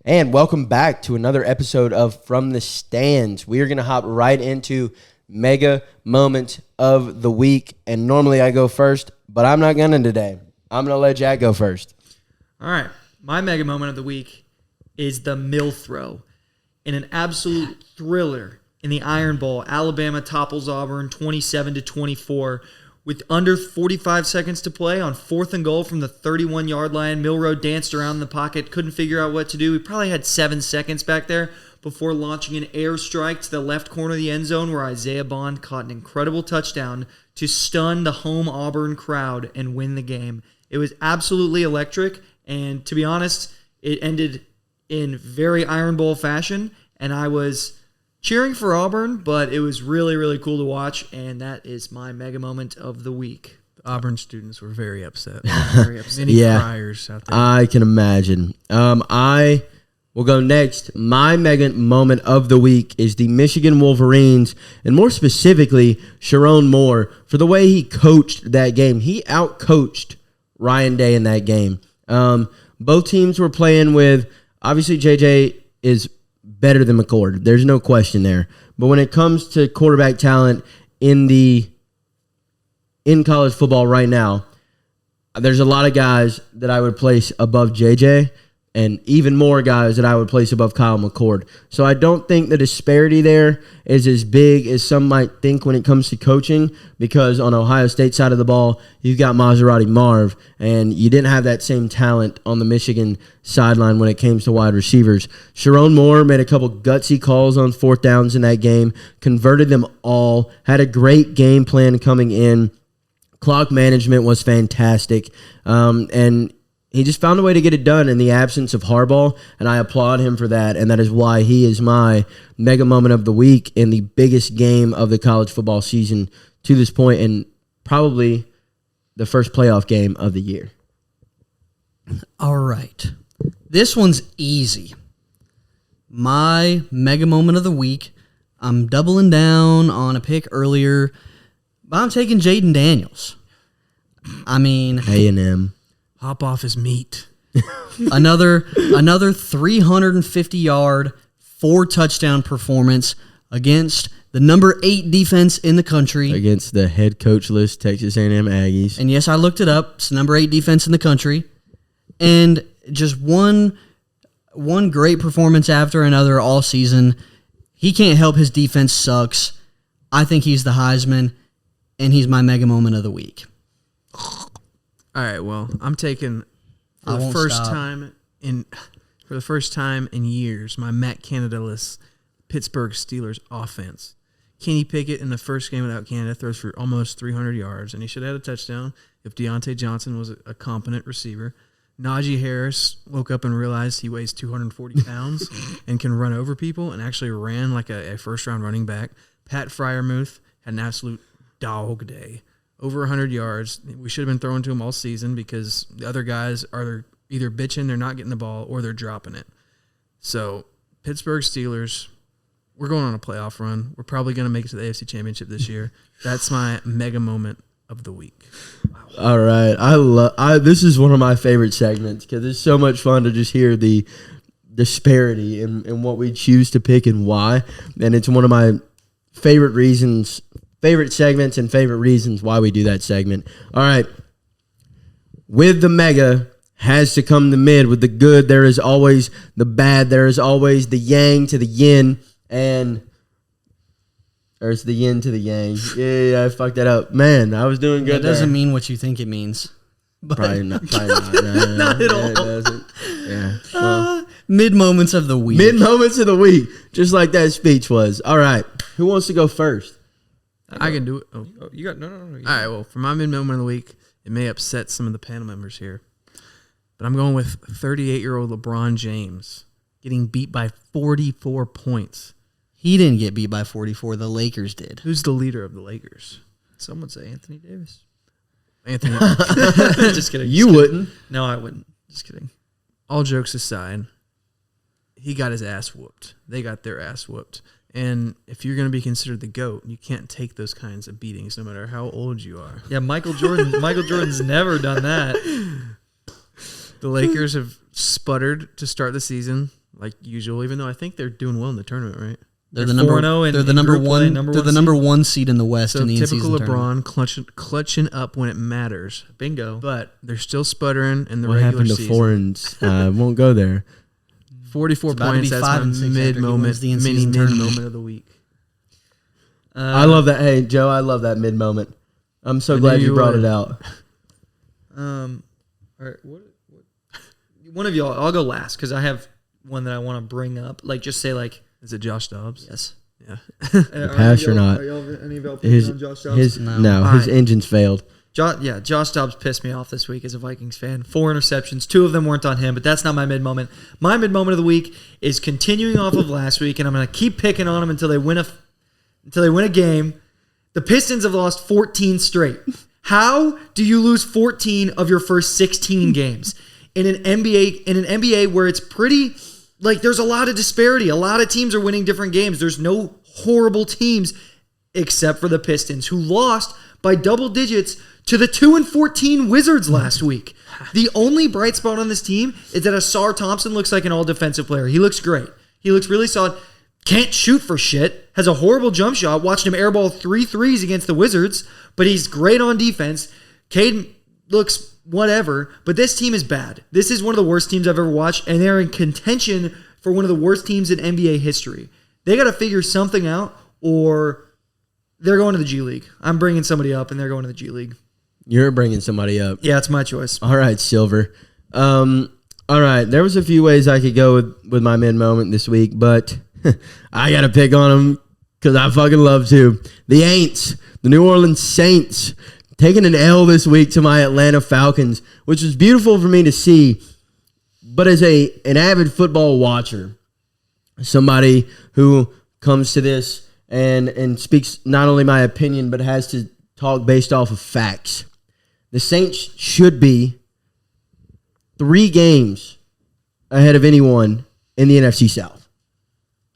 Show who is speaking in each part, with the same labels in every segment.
Speaker 1: And welcome back to another episode of From the Stands. We are going to hop right into mega moment of the week. And normally I go first, but I'm not going to today. I'm going to let Jack go first.
Speaker 2: All right. My mega moment of the week is the mill throw. In an absolute thriller in the Iron Bowl, Alabama topples Auburn 27-24. With under 45 seconds to play on 4th and goal from the 31-yard line, Milroe danced around in the pocket, couldn't figure out what to do. He probably had 7 seconds back there before launching an airstrike to the left corner of the end zone where Isaiah Bond caught an incredible touchdown to stun the home Auburn crowd and win the game. It was absolutely electric, and to be honest, it ended in very Iron Bowl fashion, and I was cheering for Auburn, but it was really, really cool to watch, and that is my mega moment of the week.
Speaker 3: The Auburn students were very upset.
Speaker 2: Very upset.
Speaker 3: Many criers out there.
Speaker 1: I can imagine. I will go next. My mega moment of the week is the Michigan Wolverines, and more specifically, Sharon Moore, for the way he coached that game. He out-coached Ryan Day in that game. Both teams were playing with, obviously, JJ is better than McCord. There's no question there. But when it comes to quarterback talent in college football right now, there's a lot of guys that I would place above JJ and even more guys that I would place above Kyle McCord. So I don't think the disparity there is as big as some might think when it comes to coaching, because on Ohio State side of the ball, you've got Maserati Marv, and you didn't have that same talent on the Michigan sideline when it came to wide receivers. Sharon Moore made a couple gutsy calls on 4th downs in that game, converted them all, had a great game plan coming in. Clock management was fantastic, and he just found a way to get it done in the absence of Harbaugh, and I applaud him for that, and that is why he is my mega moment of the week in the biggest game of the college football season to this point, and probably the first playoff game of the year.
Speaker 4: All right. This one's easy. My mega moment of the week, I'm doubling down on a pick earlier, but I'm taking Jaden Daniels. I mean,
Speaker 1: A&M.
Speaker 3: Hop off his meat.
Speaker 4: another 350-yard, 4-touchdown performance against the number 8 defense in the country.
Speaker 1: Against the head coachless Texas A&M Aggies.
Speaker 4: And yes, I looked it up. It's the number 8 defense in the country. And just one great performance after another all season. He can't help his defense sucks. I think he's the Heisman, and he's my mega moment of the week.
Speaker 3: All right, well, I'm taking for the first time in years my Matt Canada-less Pittsburgh Steelers offense. Kenny Pickett in the first game without Canada throws for almost 300 yards, and he should have had a touchdown if Deontay Johnson was a competent receiver. Najee Harris woke up and realized he weighs 240 pounds and can run over people, and actually ran like a first-round running back. Pat Freiermuth had an absolute dog day. Over 100 yards. We should have been throwing to him all season because the other guys are either bitching, they're not getting the ball, or they're dropping it. So, Pittsburgh Steelers, we're going on a playoff run. We're probably going to make it to the AFC Championship this year. That's my mega moment of the week.
Speaker 1: Wow. All right. This is one of my favorite segments because it's so much fun to just hear the disparity in what we choose to pick and why. And it's one of my favorite segments and favorite reasons why we do that segment. All right. With the mega has to come the mid. With the good, there is always the bad. There is always the yang to the yin. Or it's the yin to the yang. Yeah, I fucked that up. Man, I was doing good.
Speaker 4: That doesn't mean what you think it means.
Speaker 1: But probably not. No,
Speaker 4: not at all.
Speaker 1: It doesn't. Yeah. Well,
Speaker 4: mid moments of the week.
Speaker 1: Mid moments of the week. Just like that speech was. All right. Who wants to go first?
Speaker 3: I can do it. Oh,
Speaker 2: you got no.
Speaker 3: All right, well, for my mid-moment of the week, it may upset some of the panel members here, but I'm going with 38-year-old LeBron James getting beat by 44 points.
Speaker 4: He didn't get beat by 44. The Lakers did.
Speaker 3: Who's the leader of the Lakers?
Speaker 2: Some would say Anthony Davis.
Speaker 3: Anthony.
Speaker 2: Just kidding.
Speaker 1: You wouldn't.
Speaker 2: No, I wouldn't. Just kidding.
Speaker 3: All jokes aside, he got his ass whooped. They got their ass whooped. And if you're going to be considered the GOAT, you can't take those kinds of beatings no matter how old you are.
Speaker 2: Yeah, Michael Jordan's never done that.
Speaker 3: The Lakers have sputtered to start the season. like usual. Even though I think they're doing well in the tournament, right?
Speaker 4: They're the number
Speaker 2: 4-0
Speaker 4: they're the
Speaker 2: in
Speaker 4: number
Speaker 2: group play,
Speaker 4: one.
Speaker 2: number
Speaker 4: They're
Speaker 2: one
Speaker 4: the number one seed in the West
Speaker 3: So
Speaker 4: in the
Speaker 3: typical
Speaker 4: in-season tournament.
Speaker 3: LeBron clutching up when it matters,
Speaker 2: Bingo.
Speaker 3: but they're still sputtering in the
Speaker 1: What
Speaker 3: regular
Speaker 1: happened to
Speaker 3: season.
Speaker 1: foreigns? I won't go there.
Speaker 3: 44
Speaker 4: It's about to be
Speaker 3: points. That's
Speaker 4: 5
Speaker 3: my
Speaker 4: and 6 after he
Speaker 3: mid moment,
Speaker 4: wins the
Speaker 3: mini
Speaker 4: in-season
Speaker 3: mid
Speaker 4: tournament.
Speaker 3: moment of the week.
Speaker 1: I love that. Hey, Joe, I love that mid moment. I'm so
Speaker 3: I
Speaker 1: glad
Speaker 3: knew
Speaker 1: you
Speaker 3: you
Speaker 1: brought
Speaker 3: would.
Speaker 1: it out.
Speaker 2: All right, what? One of y'all. I'll go last because I have one that I want to bring up. Like, just say like
Speaker 3: Is it Josh Dobbs?
Speaker 2: yes.
Speaker 3: Yeah.
Speaker 1: Pass or not?
Speaker 2: Are y'all any of y'all
Speaker 1: His
Speaker 2: on Josh Dobbs?
Speaker 1: his
Speaker 4: No.
Speaker 1: no,
Speaker 2: All
Speaker 1: his
Speaker 2: right.
Speaker 1: engine's failed.
Speaker 2: Josh Dobbs pissed me off this week as a Vikings fan. 4 interceptions. 2 of them weren't on him, but that's not my mid moment. My mid moment of the week is continuing off of last week, and I'm going to keep picking on them until they win a game. The Pistons have lost 14 straight. How do you lose 14 of your first 16 games in an NBA where it's pretty like there's a lot of disparity. A lot of teams are winning different games. There's no horrible teams except for the Pistons, who lost by double digits to the 2-14 Wizards last week. The only bright spot on this team is that Asar Thompson looks like an all-defensive player. He looks great. He looks really solid. Can't shoot for shit. Has a horrible jump shot. Watched him airball 3 threes against the Wizards, but he's great on defense. Cade looks whatever, but this team is bad. This is one of the worst teams I've ever watched, and they're in contention for one of the worst teams in NBA history. They got to figure something out, or they're going to the G League. I'm bringing somebody up, and they're going to the G League.
Speaker 1: You're bringing somebody up.
Speaker 2: Yeah, it's my choice.
Speaker 1: All right, Silver. All right, there was a few ways I could go with my mid moment this week, but I got to pick on them because I fucking love to. The Aints, the New Orleans Saints, taking an L this week to my Atlanta Falcons, which was beautiful for me to see. But as an avid football watcher, somebody who comes to this and speaks not only my opinion, but has to talk based off of facts. The Saints should be 3 games ahead of anyone in the NFC South.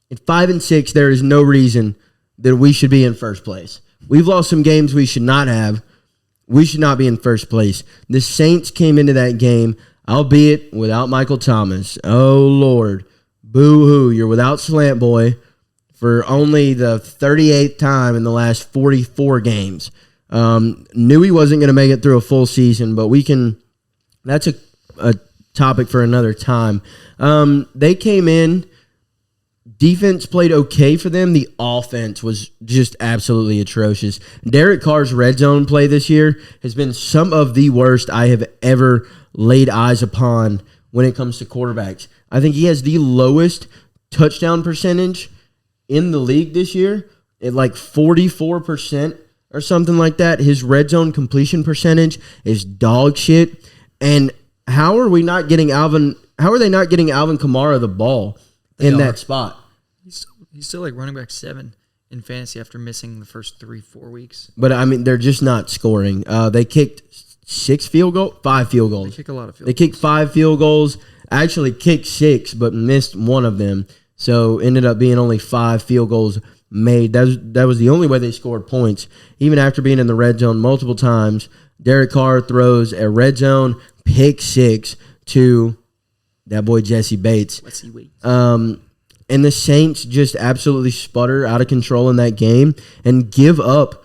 Speaker 1: At 5-6, there is no reason that we should be in first place. We've lost some games we should not have. We should not be in first place. The Saints came into that game, albeit without Michael Thomas. Oh, Lord. Boo-hoo. You're without Slant Boy for only the 38th time in the last 44 games. Knew he wasn't going to make it through a full season, but that's a topic for another time. They came in, defense played okay for them. The offense was just absolutely atrocious. Derek Carr's red zone play this year has been some of the worst I have ever laid eyes upon when it comes to quarterbacks. I think he has the lowest touchdown percentage in the league this year at like 44%. Or something like that. His red zone completion percentage is dog shit. And how are they not getting Alvin Kamara the ball in that spot?
Speaker 2: He's still like running back 7 in fantasy after missing the first 3-4 weeks.
Speaker 1: But I mean, they're just not scoring. They kicked 5 field goals.
Speaker 2: They kick a lot of field
Speaker 1: They kicked 5 field goals. Actually kicked 6, but missed one of them. So ended up being only 5 field goals made. That was the only way they scored points. Even after being in the red zone multiple times, Derek Carr throws a red zone pick 6 to that boy Jesse Bates.
Speaker 2: Let's see, wait.
Speaker 1: And the Saints just absolutely sputter out of control in that game and give up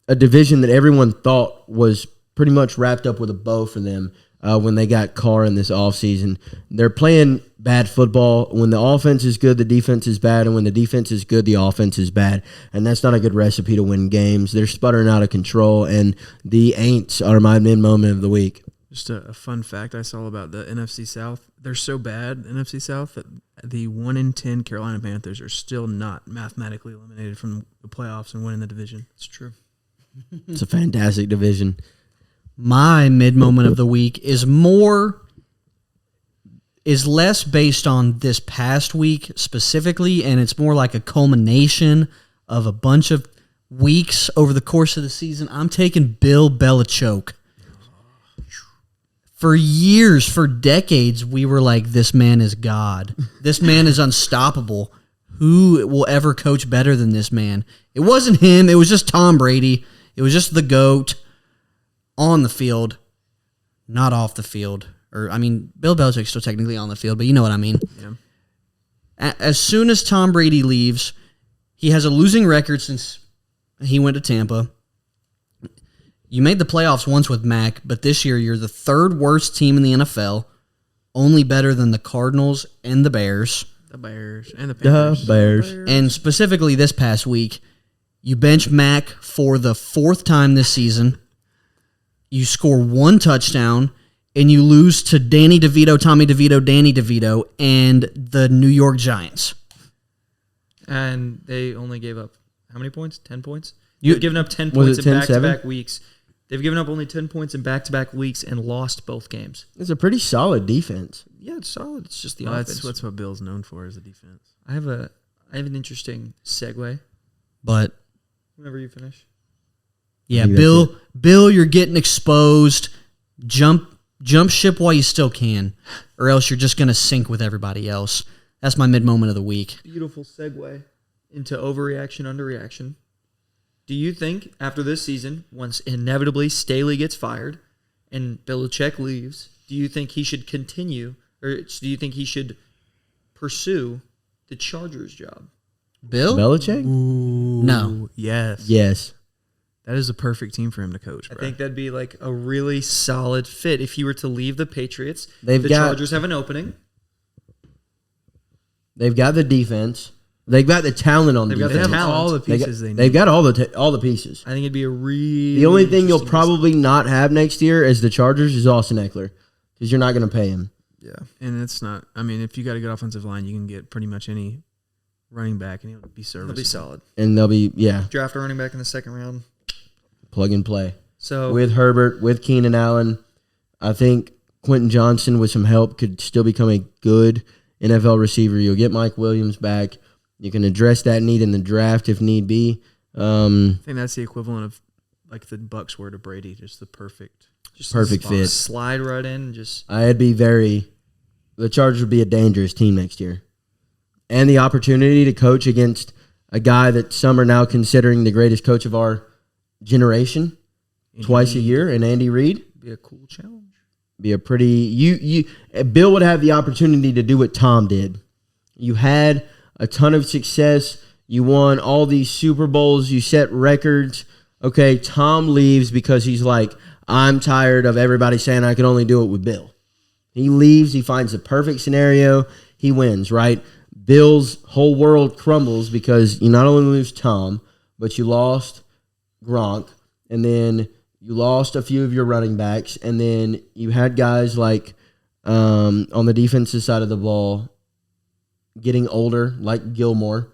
Speaker 1: a division that everyone thought was pretty much wrapped up with a bow for them when they got Carr in this offseason. They're playing bad football. When the offense is good, the defense is bad. And when the defense is good, the offense is bad. And that's not a good recipe to win games. They're sputtering out of control. And the Aints are my mid-moment of the week.
Speaker 3: Just a fun fact I saw about the NFC South. They're so bad, the NFC South, that the 1-10 Carolina Panthers are still not mathematically eliminated from the playoffs and winning the division.
Speaker 2: It's true.
Speaker 1: It's a fantastic division.
Speaker 4: My mid moment of the week is less based on this past week specifically, and it's more like a culmination of a bunch of weeks over the course of the season. I'm taking Bill Belichick. For years, for decades, we were like, this man is God. This man is unstoppable. Who will ever coach better than this man? It wasn't him. It was just Tom Brady. It was just the GOAT on the field, not off the field. Or, I mean, Bill Belichick's still technically on the field, but you know what I mean.
Speaker 3: Yeah.
Speaker 4: As soon as Tom Brady leaves, he has a losing record since he went to Tampa. You made the playoffs once with Mac, but this year you're the third worst team in the NFL, only better than the Cardinals and the Bears.
Speaker 3: The Bears and the
Speaker 1: The
Speaker 3: Panthers.
Speaker 1: Bears.
Speaker 4: And specifically this past week, you bench Mac for the fourth time this season. You score one touchdown, and you lose to Danny DeVito, Tommy DeVito, Danny DeVito, and the New York Giants.
Speaker 2: And they only gave up how many points? 10 points?
Speaker 4: You-
Speaker 2: They've given up 10
Speaker 1: Was
Speaker 2: points
Speaker 1: it
Speaker 2: in
Speaker 1: 10-7?
Speaker 2: back-to-back weeks. They've given up only 10 points in back-to-back weeks and lost both games.
Speaker 1: It's a pretty solid defense.
Speaker 2: Yeah, it's solid. It's just the
Speaker 3: Well,
Speaker 2: offense.
Speaker 3: that's what Bill's known for is the defense.
Speaker 2: I have an interesting segue.
Speaker 4: But
Speaker 2: Whenever you finish.
Speaker 4: yeah,
Speaker 1: I think that's
Speaker 4: Bill, you're getting exposed. Jump ship while you still can, or else you're just gonna sink with everybody else. That's my mid moment of the week.
Speaker 2: Beautiful segue into overreaction, underreaction. Do you think after this season, once inevitably Staley gets fired and Belichick leaves, do you think he should continue, or do you think he should pursue the Chargers job?
Speaker 4: Bill?
Speaker 1: Belichick?
Speaker 4: No.
Speaker 3: Yes.
Speaker 1: Yes.
Speaker 3: That is the perfect team for him to coach,
Speaker 2: I
Speaker 3: bro.
Speaker 2: think that'd be like a really solid fit if he were to leave the Patriots.
Speaker 1: They've
Speaker 2: the
Speaker 1: got-
Speaker 2: Chargers have an opening.
Speaker 1: They've got the defense. They've got the talent on
Speaker 2: They've got
Speaker 3: they
Speaker 2: the
Speaker 1: defense.
Speaker 3: have
Speaker 2: talent.
Speaker 3: all the
Speaker 1: They
Speaker 3: pieces they need.
Speaker 1: they've got all the pieces.
Speaker 2: I think it'd be a really
Speaker 1: The only thing you'll
Speaker 2: interesting-
Speaker 1: probably not have next year as the Chargers is Austin Eckler because you're not going to pay him.
Speaker 2: yeah.
Speaker 3: And it's not. I mean, if you got a good offensive line, you can get pretty much any running back, and he'll be
Speaker 2: It'll
Speaker 3: serviceable.
Speaker 2: be solid.
Speaker 1: And they'll be,
Speaker 2: Draft a running back in the second round.
Speaker 1: plug and play.
Speaker 2: So
Speaker 1: With Herbert, with Keenan Allen, I think Quentin Johnson with some help could still become a good NFL receiver. You'll get Mike Williams back. You can address that need in the draft if need be.
Speaker 3: I think that's the equivalent of like the Bucks were to Brady, just the perfect.
Speaker 2: just
Speaker 1: perfect
Speaker 2: spot-
Speaker 1: fit.
Speaker 2: Slide right in. And just
Speaker 1: I'd be the Chargers would be a dangerous team next year. And the opportunity to coach against a guy that some are now considering the greatest coach of our generation twice a year, and Andy Reid.
Speaker 2: be a cool challenge.
Speaker 1: Be a pretty Bill would have the opportunity to do what Tom did. You had a ton of success. You won all these Super Bowls. You set records. Okay, Tom leaves because he's like, I'm tired of everybody saying I can only do it with Bill. He leaves. He finds the perfect scenario. He wins, right? Bill's whole world crumbles because you not only lose Tom, but you lost Gronk, and then you lost a few of your running backs, and then you had guys like on the defensive side of the ball getting older, like Gilmore,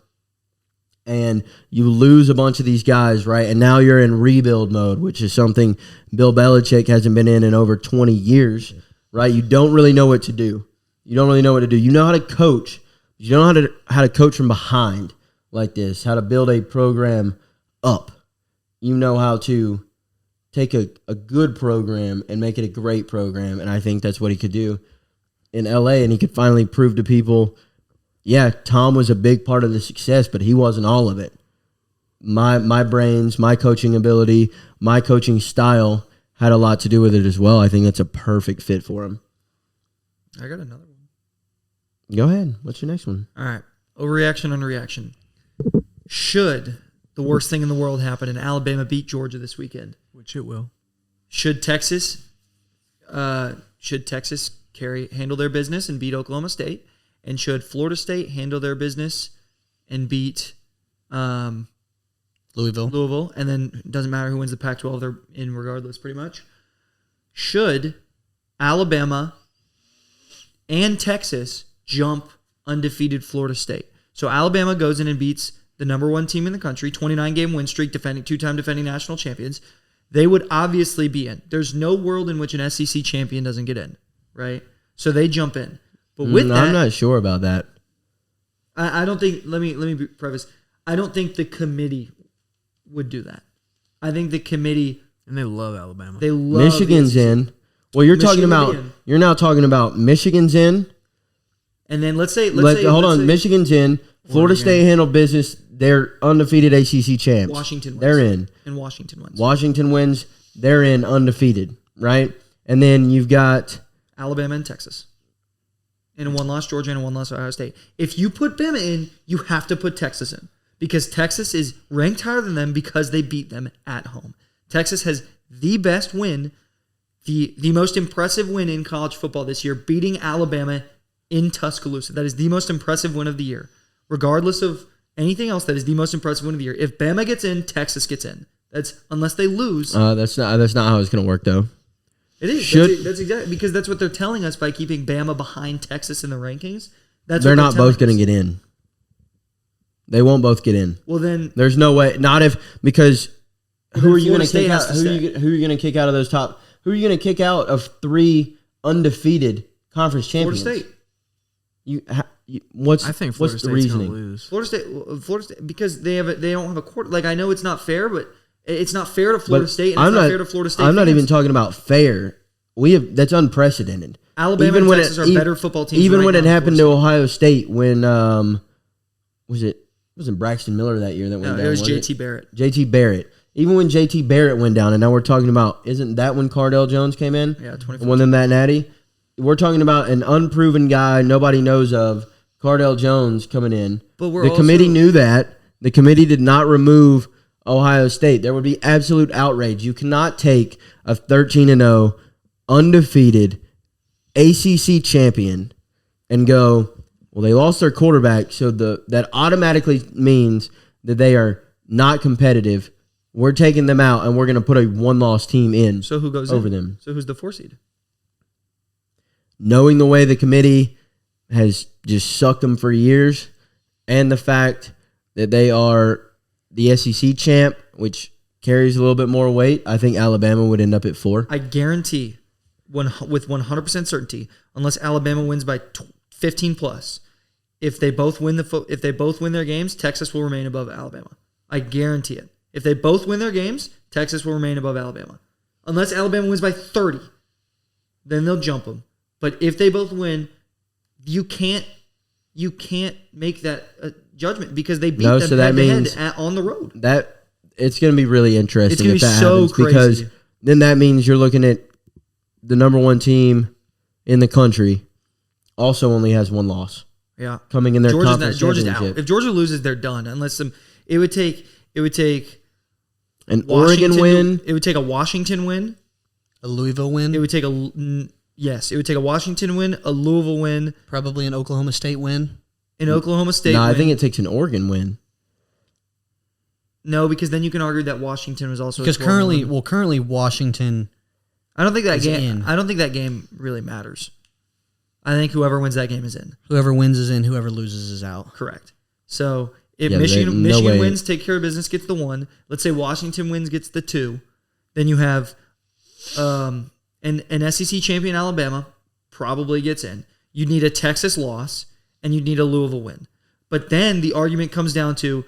Speaker 1: and you lose a bunch of these guys, right? And now you're in rebuild mode, which is something Bill Belichick hasn't been in over 20 years, right? You don't really know what to do. You don't really know what to do. You know how to coach. You don't know how to coach from behind like this, how to build a program up. You know how to take a good program and make it a great program, and I think that's what he could do in L.A., and he could finally prove to people, yeah, Tom was a big part of the success, but he wasn't all of it. My brains, my coaching ability, my coaching style had a lot to do with it as well. I think that's a perfect fit for him.
Speaker 2: I got another one.
Speaker 1: Go ahead. What's your next one?
Speaker 2: All right. Overreaction, underreaction. Should the worst thing in the world happen and Alabama beat Georgia this weekend?
Speaker 3: Which it will.
Speaker 2: Should Texas handle their business and beat Oklahoma State? And should Florida State handle their business and beat
Speaker 4: Louisville.
Speaker 2: And then it doesn't matter who wins the Pac-12, they're in regardless pretty much. Should Alabama and Texas jump undefeated Florida State? So Alabama goes in and beats the number one team in the country, 29-game win streak, two-time defending national champions. They would obviously be in. There's no world in which an SEC champion doesn't get in, right? So they jump in. But with that,
Speaker 1: I'm not sure about that.
Speaker 2: I don't think. Let me preface. I don't think the committee would do that. I think the committee.
Speaker 3: And they love Alabama.
Speaker 2: They love
Speaker 1: Michigan's
Speaker 2: the SEC.
Speaker 1: in. Well, you're talking
Speaker 2: Michigan
Speaker 1: about.
Speaker 2: would be in.
Speaker 1: You're now talking about Michigan's in.
Speaker 2: And then let's say
Speaker 1: Michigan's in. Florida State handled business. They're undefeated ACC champs.
Speaker 2: Washington wins.
Speaker 1: They're in.
Speaker 2: And Washington wins.
Speaker 1: Washington wins. They're in undefeated, right? And then you've got
Speaker 2: Alabama and Texas. and one loss Georgia and one loss Ohio State. If you put Bama in, you have to put Texas in because Texas is ranked higher than them because they beat them at home. Texas has the best win, the most impressive win in college football this year, beating Alabama in Tuscaloosa. That is the most impressive win of the year. Regardless of anything else, that is the most impressive win of the year. If Bama gets in, Texas gets in. That's unless they lose.
Speaker 1: That's not how it's going to work, though.
Speaker 2: It is. That's exactly because that's what they're telling us by keeping Bama behind Texas in the rankings.
Speaker 1: They're not both going to get in. They won't both get in.
Speaker 2: Well, then
Speaker 1: there's no way. Not if because who are you going to
Speaker 2: State
Speaker 1: kick out?
Speaker 2: has to stay.
Speaker 1: Who are you going to kick out of those top? Who are you going to kick out of 3 undefeated conference
Speaker 2: Florida
Speaker 1: champions?
Speaker 2: State.
Speaker 1: What's
Speaker 3: I think
Speaker 1: what's
Speaker 3: Florida
Speaker 1: the
Speaker 3: State's going
Speaker 1: reasoning?
Speaker 3: to lose.
Speaker 2: Florida State, because they don't have a quarter. Like I know it's not fair, but it's not fair to Florida
Speaker 1: But
Speaker 2: State, and it's not fair to Florida State.
Speaker 1: I'm not
Speaker 2: fans.
Speaker 1: even talking about fair. That's unprecedented.
Speaker 2: Alabama and Texas are better football teams.
Speaker 1: Even
Speaker 2: right
Speaker 1: when
Speaker 2: now
Speaker 1: it
Speaker 2: than
Speaker 1: happened to
Speaker 2: Florida
Speaker 1: Ohio State, when wasn't Braxton Miller that year that went
Speaker 2: State.
Speaker 1: down?
Speaker 2: No, it was JT Barrett.
Speaker 1: JT Barrett. Even when JT Barrett went down, and now we're talking about, isn't that when Cardell Jones came in?
Speaker 2: Yeah,
Speaker 1: And won them that natty. We're talking about an unproven guy nobody knows of, Cardell Jones coming in.
Speaker 2: But we're
Speaker 1: the committee knew that. The committee did not remove Ohio State. There would be absolute outrage. You cannot take a 13-0 undefeated ACC champion and go, well, they lost their quarterback, so that automatically means that they are not competitive. We're taking them out, and we're going to put a one-loss team in.
Speaker 2: So who goes
Speaker 1: over
Speaker 2: in?
Speaker 1: them?
Speaker 2: So who's the 4 seed?
Speaker 1: Knowing the way the committee has just sucked them for years, and the fact that they are the SEC champ, which carries a little bit more weight, I think Alabama would end up at 4.
Speaker 2: I guarantee, with 100% certainty, unless Alabama wins by 15 plus, if they both win their games, Texas will remain above Alabama. I guarantee it. If they both win their games, Texas will remain above Alabama. Unless Alabama wins by 30, then they'll jump them. But if they both win, you can't make that judgment because they beat them
Speaker 1: so that means
Speaker 2: on the road.
Speaker 1: That it's going to be really interesting
Speaker 2: It's gonna
Speaker 1: if
Speaker 2: be
Speaker 1: that
Speaker 2: so
Speaker 1: happens
Speaker 2: crazy.
Speaker 1: because then that means you're looking at the number 1 team in the country also only has 1 loss
Speaker 2: Yeah,
Speaker 1: coming in their conference
Speaker 2: Georgia's
Speaker 1: championship.
Speaker 2: out. If Georgia loses, they're done. Unless it would take
Speaker 1: An
Speaker 2: Washington
Speaker 1: Oregon win.
Speaker 2: It would take a Washington win.
Speaker 4: A Louisville win,
Speaker 2: It would take it would take a Washington win, a Louisville win,
Speaker 4: probably an Oklahoma State win.
Speaker 2: an Oklahoma State
Speaker 1: No,
Speaker 2: win.
Speaker 1: I think it takes an Oregon win.
Speaker 2: No, because then you can argue that Washington was also a
Speaker 4: Because
Speaker 2: 12 win.
Speaker 4: currently Washington.
Speaker 2: I don't think that
Speaker 4: is
Speaker 2: game.
Speaker 4: in.
Speaker 2: I don't think that game really matters. I think whoever wins that game is in.
Speaker 4: Whoever wins is in. Whoever loses is out.
Speaker 2: Correct. So if
Speaker 1: Yeah,
Speaker 2: Michigan
Speaker 1: no way.
Speaker 2: wins, take care of business, gets the 1. Let's say Washington wins, gets the 2. Then you have an SEC champion Alabama probably gets in. You'd need a Texas loss and you'd need a Louisville win. But then the argument comes down to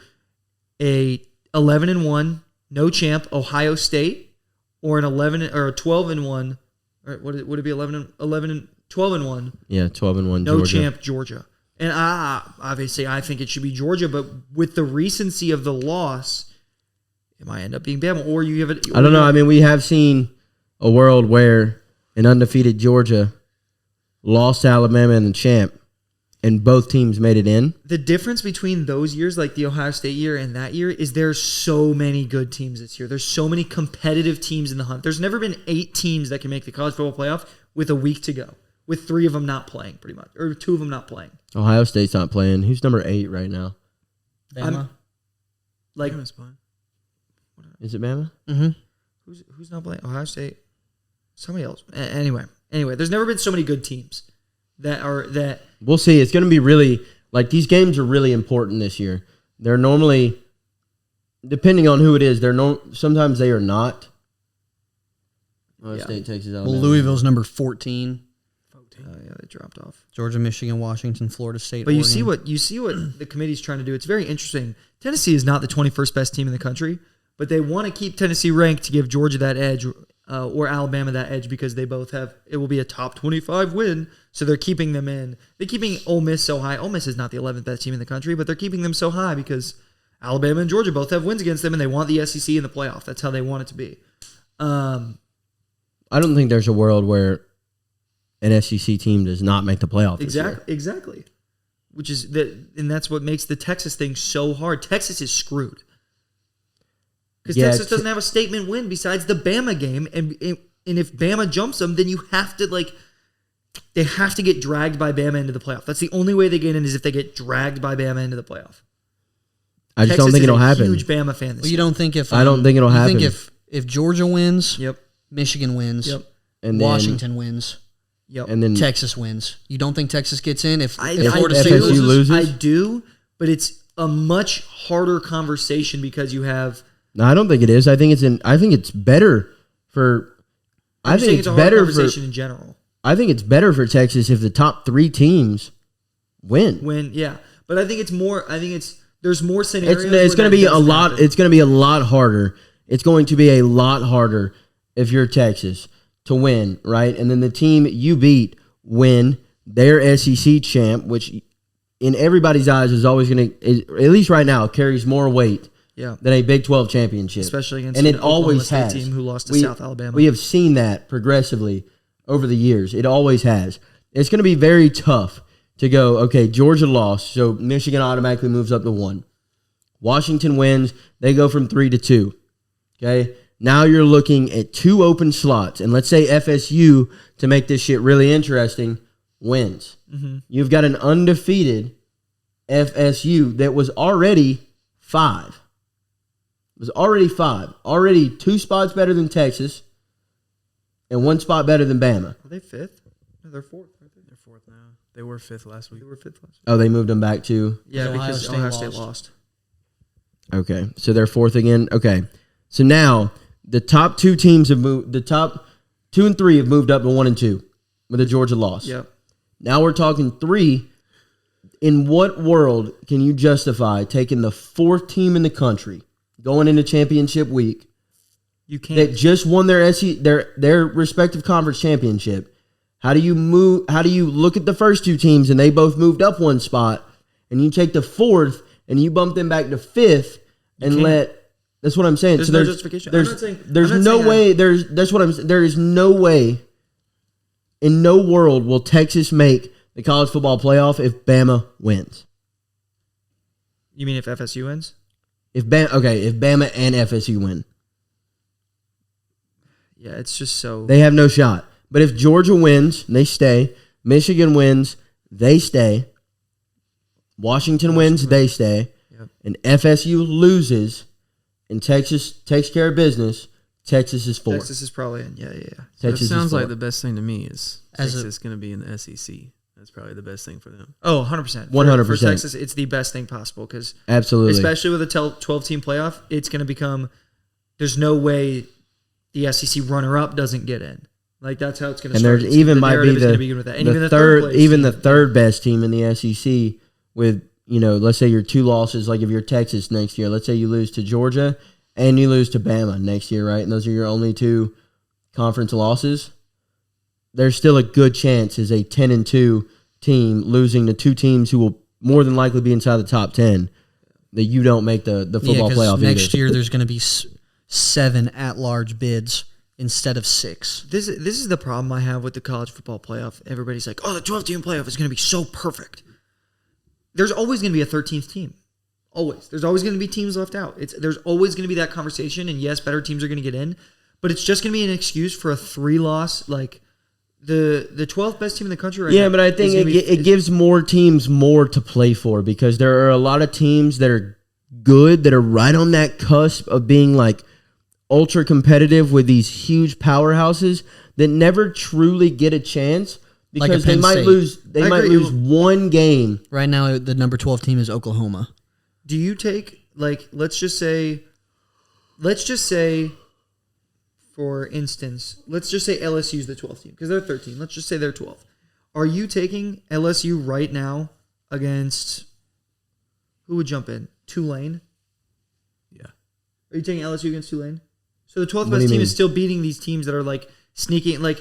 Speaker 2: a 11-1 no champ Ohio State or an 11 or a 12-1 or would it be 12-1
Speaker 1: Yeah, 12-1
Speaker 2: no
Speaker 1: Georgia.
Speaker 2: champ Georgia. And obviously I think it should be Georgia, but with the recency of the loss, it might end up being Bama. Or you have it.
Speaker 1: I don't know. I mean, we have seen a world where an undefeated Georgia lost to Alabama in the champ, and both teams made it in.
Speaker 2: The difference between those years, like the Ohio State year and that year, is there's so many good teams this year. There's so many competitive teams in the hunt. There's never been 8 teams that can make the college football playoff with a week to go, with 3 of them not playing, pretty much, or 2 of them not playing.
Speaker 1: Ohio State's not playing. Who's number 8 right now?
Speaker 4: Bama.
Speaker 2: Like,
Speaker 3: Bama's fine.
Speaker 1: Is it Bama?
Speaker 4: Mm-hmm.
Speaker 2: who's not playing? Ohio State. Somebody else. Anyway, there's never been so many good teams that.
Speaker 1: We'll see. It's going to be really, like, these games are really important this year. They're normally, depending on who it is, sometimes they are not. Ohio
Speaker 2: Yeah.
Speaker 1: State, Texas,
Speaker 4: Well,
Speaker 1: Alabama.
Speaker 4: Louisville's number 14.
Speaker 2: Yeah, they dropped off.
Speaker 4: Georgia, Michigan, Washington, Florida State.
Speaker 2: But you
Speaker 4: Oregon.
Speaker 2: see what the committee's trying to do. It's very interesting. Tennessee is not the 21st best team in the country, but they want to keep Tennessee ranked to give Georgia that edge or Alabama that edge because they both have. It will be a top 25 win, so they're keeping them in. They're keeping Ole Miss so high. Ole Miss is not the 11th best team in the country, but they're keeping them so high because Alabama and Georgia both have wins against them, and they want the SEC in the playoff. That's how they want it to be.
Speaker 1: I don't think there's a world where an SEC team does not make the playoff. this year.
Speaker 2: Exactly. Which is and that's what makes the Texas thing so hard. Texas is screwed because
Speaker 1: Yeah,
Speaker 2: Texas doesn't have a statement win besides the Bama game, and if Bama jumps them, then you have to they have to get dragged by Bama into the playoff. That's the only way they get in is if they get dragged by Bama into the playoff.
Speaker 1: I just
Speaker 2: Texas
Speaker 1: don't think
Speaker 2: is
Speaker 1: it'll
Speaker 2: a
Speaker 1: happen.
Speaker 2: Huge Bama fan. This
Speaker 4: Well, you
Speaker 2: year.
Speaker 4: don't think if
Speaker 1: I don't think it'll
Speaker 4: you
Speaker 1: happen.
Speaker 4: think if Georgia wins,
Speaker 2: Yep.
Speaker 4: Michigan wins,
Speaker 2: Yep.
Speaker 1: And then,
Speaker 4: Washington wins,
Speaker 2: Yep.
Speaker 1: and then
Speaker 4: Texas wins. You don't think Texas gets in if
Speaker 1: If
Speaker 4: Florida
Speaker 1: FSU
Speaker 4: State loses?
Speaker 1: loses?
Speaker 2: I do, but it's a much harder conversation because you have.
Speaker 1: No, I don't think it is. I think it's better for. I
Speaker 2: I'm
Speaker 1: think
Speaker 2: saying
Speaker 1: it's
Speaker 2: a hard
Speaker 1: better
Speaker 2: conversation
Speaker 1: for.
Speaker 2: in general.
Speaker 1: I think it's better for Texas if the top 3 teams win.
Speaker 2: But I think it's more. I think there's more scenarios.
Speaker 1: It's
Speaker 2: where
Speaker 1: going to
Speaker 2: that
Speaker 1: be a
Speaker 2: doesn't
Speaker 1: lot.
Speaker 2: happen.
Speaker 1: It's going to be a lot harder. It's going to be a lot harder if you're Texas to win, right? And then the team you beat win their SEC champ, which in everybody's eyes is always going to, at least right now, carries more weight
Speaker 2: Yeah.
Speaker 1: than a Big 12 championship.
Speaker 2: Especially against
Speaker 1: and
Speaker 2: an
Speaker 1: it always
Speaker 2: Oklahoma State
Speaker 1: has.
Speaker 2: team who lost to South Alabama.
Speaker 1: We have seen that progressively over the years. It always has. It's going to be very tough to go, okay, Georgia lost, so Michigan automatically moves up to 1. Washington wins, they go from 3 to 2. Okay? Now you're looking at 2 open slots, and let's say FSU, to make this shit really interesting, wins.
Speaker 2: Mm-hmm.
Speaker 1: You've got an undefeated FSU that was already 5. It was already 5. Already 2 spots better than Texas and 1 spot better than Bama.
Speaker 2: Are they 5th? No, they're 4th. Aren't they?
Speaker 3: They're 4th now. They were 5th last week.
Speaker 2: They were 5th last week.
Speaker 1: Oh, they moved them back to...
Speaker 2: Yeah,
Speaker 4: Ohio
Speaker 2: because
Speaker 4: State
Speaker 2: Ohio State
Speaker 4: lost.
Speaker 2: lost.
Speaker 1: Okay, so they're 4th again. Okay, so now the top 2 teams have moved. The top 2 and 3 have moved up to 1 and 2 with a Georgia loss.
Speaker 2: Yep.
Speaker 1: Now we're talking 3. In what world can you justify taking the 4th team in the country going into championship week
Speaker 2: You can't.
Speaker 1: that just won their their respective conference championship? How do you look at the first 2 teams and they both moved up 1 spot, and you take the 4th and you bump them back to 5th and
Speaker 2: can't.
Speaker 1: that's what I'm saying.
Speaker 2: There's
Speaker 1: So
Speaker 2: no justification. I'm not saying-
Speaker 1: there's
Speaker 2: I'm not
Speaker 1: no
Speaker 2: saying
Speaker 1: way. That's what I'm saying. There is no way. In no world will Texas make the college football playoff if Bama wins.
Speaker 2: You mean if FSU wins?
Speaker 1: If Bama and FSU win,
Speaker 2: Yeah, it's just so.
Speaker 1: they have no shot. But if Georgia wins, they stay. Michigan wins, they stay. Washington wins, they stay.
Speaker 2: Yep.
Speaker 1: And FSU loses, and Texas takes care of business. Texas is 4th.
Speaker 2: Texas is probably in. Yeah.
Speaker 3: So
Speaker 1: Texas
Speaker 3: it sounds
Speaker 1: is
Speaker 3: like
Speaker 1: 4th.
Speaker 3: the best thing to me is
Speaker 4: As a-
Speaker 3: Texas going to be in the SEC. That's probably the best thing for them.
Speaker 2: Oh, 100%.
Speaker 1: 100%.
Speaker 2: For Texas, it's the best thing possible because
Speaker 1: Absolutely.
Speaker 2: especially with a 12-team playoff, it's going to become. There's no way the SEC runner-up doesn't get in. Like that's how it's going to
Speaker 1: And
Speaker 2: start.
Speaker 1: there's even might be the,
Speaker 2: begin with that. And
Speaker 1: the
Speaker 2: even the
Speaker 1: third,
Speaker 2: place
Speaker 1: even
Speaker 2: team.
Speaker 1: the third best team in the SEC with, let's say your 2 losses, like if you're Texas next year, let's say you lose to Georgia and you lose to Bama next year, right? And those are your only 2 conference losses. There's still a good chance as a 10-2 team losing to 2 teams who will more than likely be inside the top 10 that you don't make the football
Speaker 4: 'cause
Speaker 1: playoff
Speaker 4: next
Speaker 1: either.
Speaker 4: year there's going to be 7 at-large bids instead of 6.
Speaker 2: This is the problem I have with the college football playoff. Everybody's like, "Oh, the 12-team playoff is going to be so perfect." There's always going to be a 13th team. Always. There's always going to be teams left out. There's always going to be that conversation, and yes, better teams are going to get in, but it's just going to be an excuse for a 3-loss like the 12th best team in the country right now.
Speaker 1: Yeah, but I think it gives more teams more to play for because there are a lot of teams that are good, that are right on that cusp of being like ultra competitive with these huge powerhouses that never truly get a chance
Speaker 4: Like
Speaker 1: because
Speaker 4: a Penn
Speaker 1: they might
Speaker 4: State.
Speaker 1: lose. They
Speaker 2: I
Speaker 1: might
Speaker 2: agree.
Speaker 1: lose 1 game.
Speaker 4: Right now, the number 12 team is Oklahoma.
Speaker 2: Do you take let's just say for instance, let's just say LSU is the 12th team because they're 13. Let's just say they're 12. Are you taking LSU right now against who would jump in? Tulane?
Speaker 3: Yeah.
Speaker 2: Are you taking LSU against Tulane? So the 12th
Speaker 1: What do
Speaker 2: best
Speaker 1: you
Speaker 2: team
Speaker 1: mean?
Speaker 2: is still beating these teams that are like sneaking like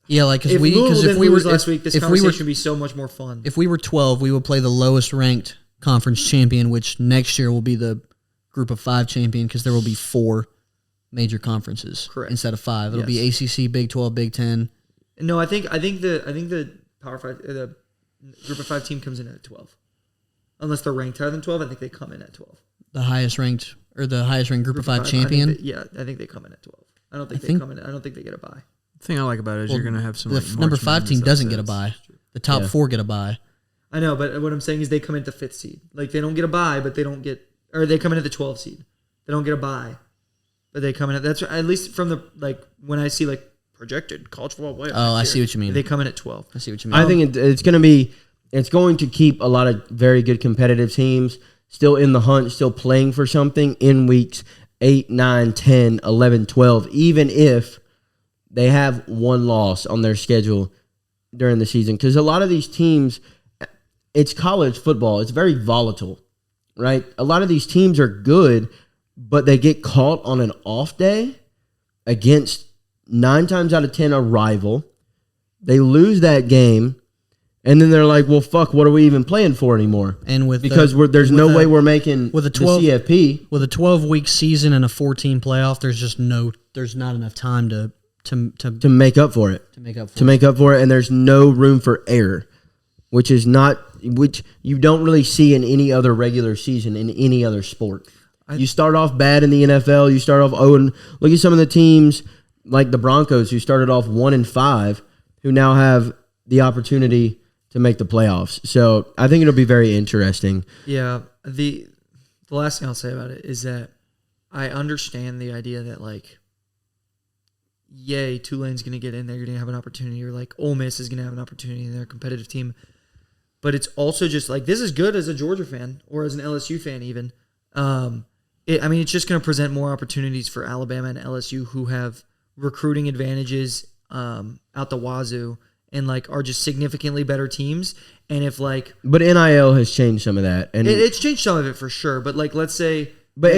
Speaker 4: Yeah, like
Speaker 2: if Louisville didn't
Speaker 4: we were
Speaker 2: lose last week, this
Speaker 4: if we
Speaker 2: conversation
Speaker 4: were
Speaker 2: would be so much more fun.
Speaker 4: if we were 12, we would play the lowest ranked conference champion, which next year will be the group of 5 champion because there will be 4 major conferences
Speaker 2: Correct.
Speaker 4: instead of 5. It'll
Speaker 2: Yes.
Speaker 4: be ACC, Big 12, Big 10,
Speaker 2: No, I think the Power 5, the Group of 5 team comes in at 12. Unless they're ranked higher than 12, I think they come in at 12.
Speaker 4: The highest ranked Group of 5 champion.
Speaker 2: I think they come in at 12. I don't think they come in. I don't think they get a bye.
Speaker 3: The thing I like about it is you're going to have some.
Speaker 4: The
Speaker 3: like,
Speaker 4: number
Speaker 3: March
Speaker 4: 5
Speaker 3: Madness
Speaker 4: team doesn't get a
Speaker 3: upsets.
Speaker 4: bye. The top 4 get a bye.
Speaker 2: I know, but what I'm saying is they come in at the 5th seed. Like they don't get a bye, but they don't get, or they come in at the 12th seed. They don't get a bye, but they come in at, that's at least from the, like when I see like projected college football playoff.
Speaker 4: Oh, I see what you mean.
Speaker 2: They come in at 12.
Speaker 4: I see what you mean.
Speaker 1: I think it's going to keep a lot of very good competitive teams still in the hunt, still playing for something in weeks 8, 9, 10, 11, 12, even if they have one loss on their schedule during the season. Because a lot of these teams, it's college football. It's very volatile, right? A lot of these teams are good, but they get caught on an off day against 9 times out of 10 a rival. They lose that game, and then they're like, well, fuck, what are we even playing for anymore?
Speaker 4: And with
Speaker 1: There's no way we're making
Speaker 4: with a
Speaker 1: the
Speaker 4: 12
Speaker 1: CFP.
Speaker 4: With a 12-week season and a 14 playoff, there's not enough time to
Speaker 1: make up for it.
Speaker 4: make up for it.
Speaker 1: And there's no room for error, which you don't really see in any other regular season in any other sport. You start off bad in the NFL. You start off 0. Look at some of the teams like the Broncos who started off 1-5, who now have the opportunity to make the playoffs. So I think it'll be very interesting.
Speaker 2: Yeah. The last thing I'll say about it is that I understand the idea that like, yay, Tulane's going to get in there, you're going to have an opportunity, or like Ole Miss is going to have an opportunity, and they're a competitive team. But it's also just like, this is good as a Georgia fan or as an LSU fan even. It's just going to present more opportunities for Alabama and LSU, who have recruiting advantages out the wazoo and like are just significantly better teams. And if like,
Speaker 1: but NIL has changed some of that, and
Speaker 2: it's changed some of it for sure. But like, let's say,
Speaker 1: but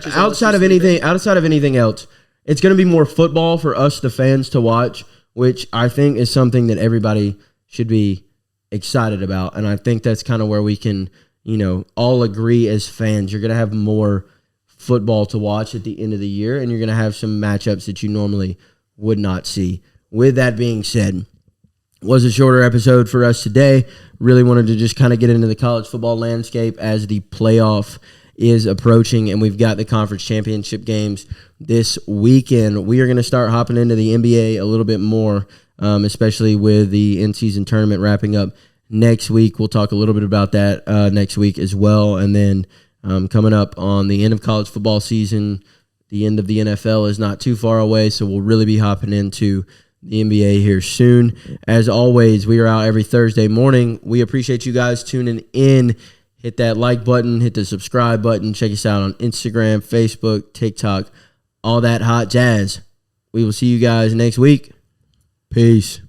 Speaker 1: outside of anything else, it's going to be more football for us, the fans, to watch, which I think is something that everybody should be excited about. And I think that's kind of where we can, all agree as fans. You're going to have more football to watch at the end of the year, and you're going to have some matchups that you normally would not see. With that being said, was a shorter episode for us today. Really wanted to just kind of get into the college football landscape as the playoff is approaching, and we've got the conference championship games this weekend. We are going to start hopping into the NBA a little bit more, especially with the in-season tournament wrapping up next week. We'll talk a little bit about that next week as well. And then coming up on the end of college football season, the end of the NFL is not too far away, so we'll really be hopping into the NBA here soon. As always, we are out every Thursday morning. We appreciate you guys tuning in. Hit that like button, hit the subscribe button. Check us out on Instagram, Facebook, TikTok, all that hot jazz. We will see you guys next week. Peace.